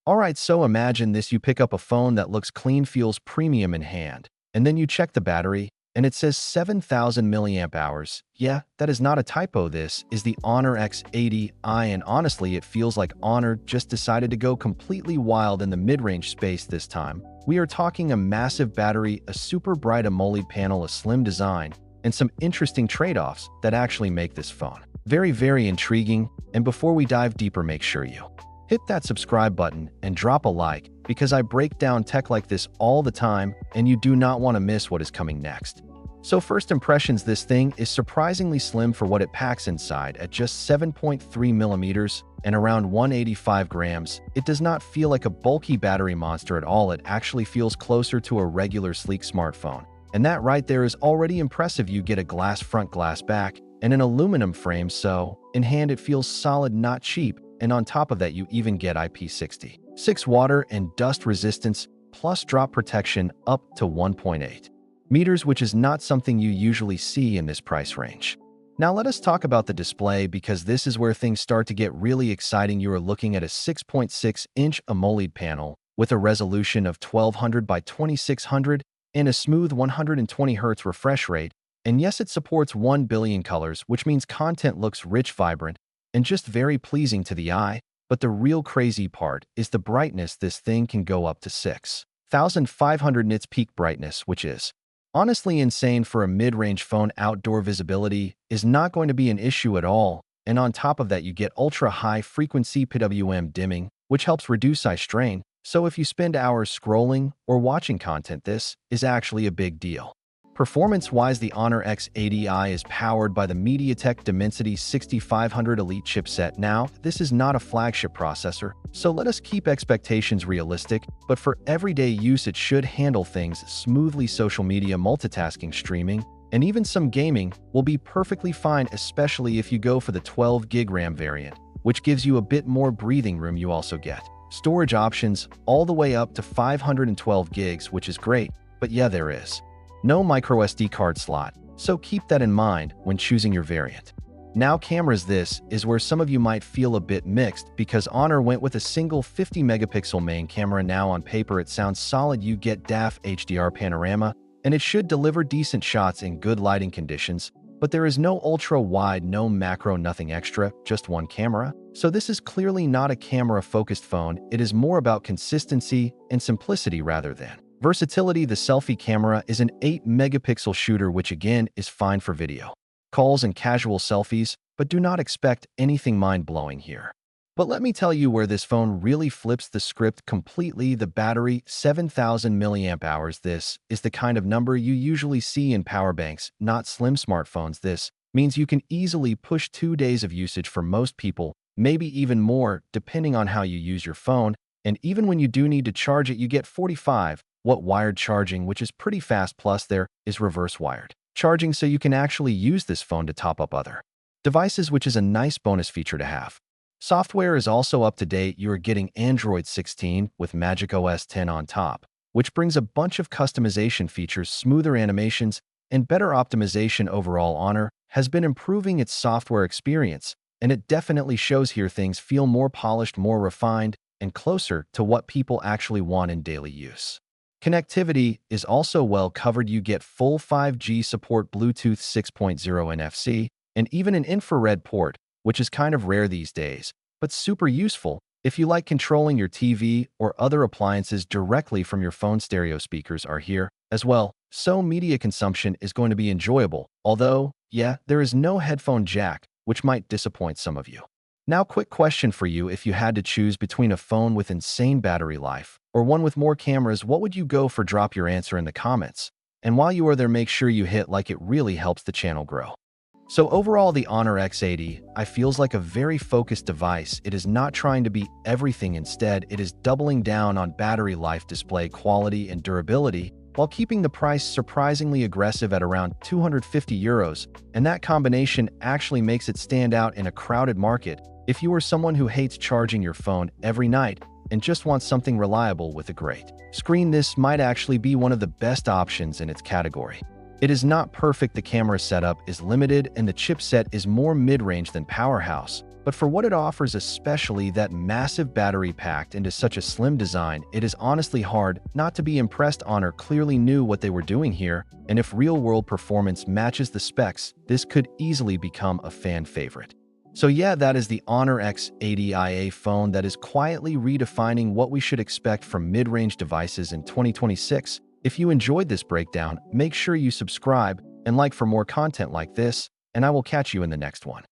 Alright, so imagine this: you pick up a phone that looks clean, feels premium in hand, and then you check the battery, and it says 7,000 milliamp hours. Yeah, that is not a typo. This is the Honor X80i, and honestly, it feels like Honor just decided to go completely wild in the mid-range space this time. We are talking a massive battery, a super bright AMOLED panel, a slim design, and some interesting trade-offs that actually make this phone very intriguing. And before we dive deeper, make sure you hit that subscribe button and drop a like, because I break down tech like this all the time and you do not want to miss what is coming next. So first impressions: this thing is surprisingly slim for what it packs inside. At just 7.3 millimeters and around 185 grams, it does not feel like a bulky battery monster at all. It actually feels closer to a regular sleek smartphone. And that right there is already impressive. You get a glass front, glass back, and an aluminum frame, so in hand it feels solid, not cheap. And on top of that, you even get IP66 water and dust resistance, plus drop protection up to 1.8 meters, which is not something you usually see in this price range. Now let us talk about the display, because this is where things start to get really exciting. You are looking at a 6.6-inch AMOLED panel with a resolution of 1200 by 2600 and a smooth 120 Hz refresh rate. And yes, it supports 1 billion colors, which means content looks rich, vibrant, and just very pleasing to the eye. But the real crazy part is the brightness. This thing can go up to 6,500 nits peak brightness, which is honestly insane for a mid-range phone. Outdoor visibility is not going to be an issue at all. And on top of that, you get ultra-high frequency PWM dimming, which helps reduce eye strain. So if you spend hours scrolling or watching content, this is actually a big deal. Performance-wise, the Honor X80i is powered by the MediaTek Dimensity 6500 Elite chipset. Now, this is not a flagship processor, so let us keep expectations realistic, but for everyday use it should handle things smoothly. Social media, multitasking, streaming, and even some gaming will be perfectly fine, especially if you go for the 12GB RAM variant, which gives you a bit more breathing room. You also get storage options all the way up to 512 gigs, which is great, but yeah, there is no microSD card slot, so keep that in mind when choosing your variant. Now cameras: this is where some of you might feel a bit mixed, because Honor went with a single 50-megapixel main camera. Now on paper it sounds solid. You get DAF HDR panorama, and it should deliver decent shots in good lighting conditions, but there is no ultra-wide, no macro, nothing extra, just one camera. So this is clearly not a camera-focused phone. It is more about consistency and simplicity rather than versatility. The selfie camera is an 8-megapixel shooter, which again is fine for video calls and casual selfies, but do not expect anything mind-blowing here. But let me tell you where this phone really flips the script completely: the battery, 7,000 milliamp hours. This is the kind of number you usually see in power banks, not slim smartphones. This means you can easily push 2 days of usage for most people, maybe even more, depending on how you use your phone. And even when you do need to charge it, you get 45-watt wired charging, which is pretty fast, plus there is reverse wired charging, so you can actually use this phone to top up other devices, which is a nice bonus feature to have. Software is also up to date. You are getting Android 16 with Magic OS 10 on top, which brings a bunch of customization features, smoother animations, and better optimization. Overall, Honor has been improving its software experience, and it definitely shows here. Things feel more polished, more refined, and closer to what people actually want in daily use. Connectivity is also well covered. You get full 5G support, Bluetooth 6.0, NFC, and even an infrared port, which is kind of rare these days, but super useful if you like controlling your TV or other appliances directly from your phone. Stereo speakers are here as well, so media consumption is going to be enjoyable. Although, yeah, there is no headphone jack, which might disappoint some of you. Now, quick question for you: if you had to choose between a phone with insane battery life or one with more cameras, what would you go for? Drop your answer in the comments. And while you are there, make sure you hit like. It really helps the channel grow. So overall, the Honor X80i feels like a very focused device. It is not trying to be everything. Instead, it is doubling down on battery life, display quality, and durability, while keeping the price surprisingly aggressive at around €250. And that combination actually makes it stand out in a crowded market. If you are someone who hates charging your phone every night and just wants something reliable with a great screen, this might actually be one of the best options in its category. It is not perfect. The camera setup is limited and the chipset is more mid-range than powerhouse, But for what it offers, especially that massive battery packed into such a slim design, it is honestly hard not to be impressed. Honor clearly knew what they were doing here, and if real-world performance matches the specs, this could easily become a fan favorite. So yeah, that is the Honor X80i phone that is quietly redefining what we should expect from mid-range devices in 2026. If you enjoyed this breakdown, make sure you subscribe and like for more content like this, and I will catch you in the next one.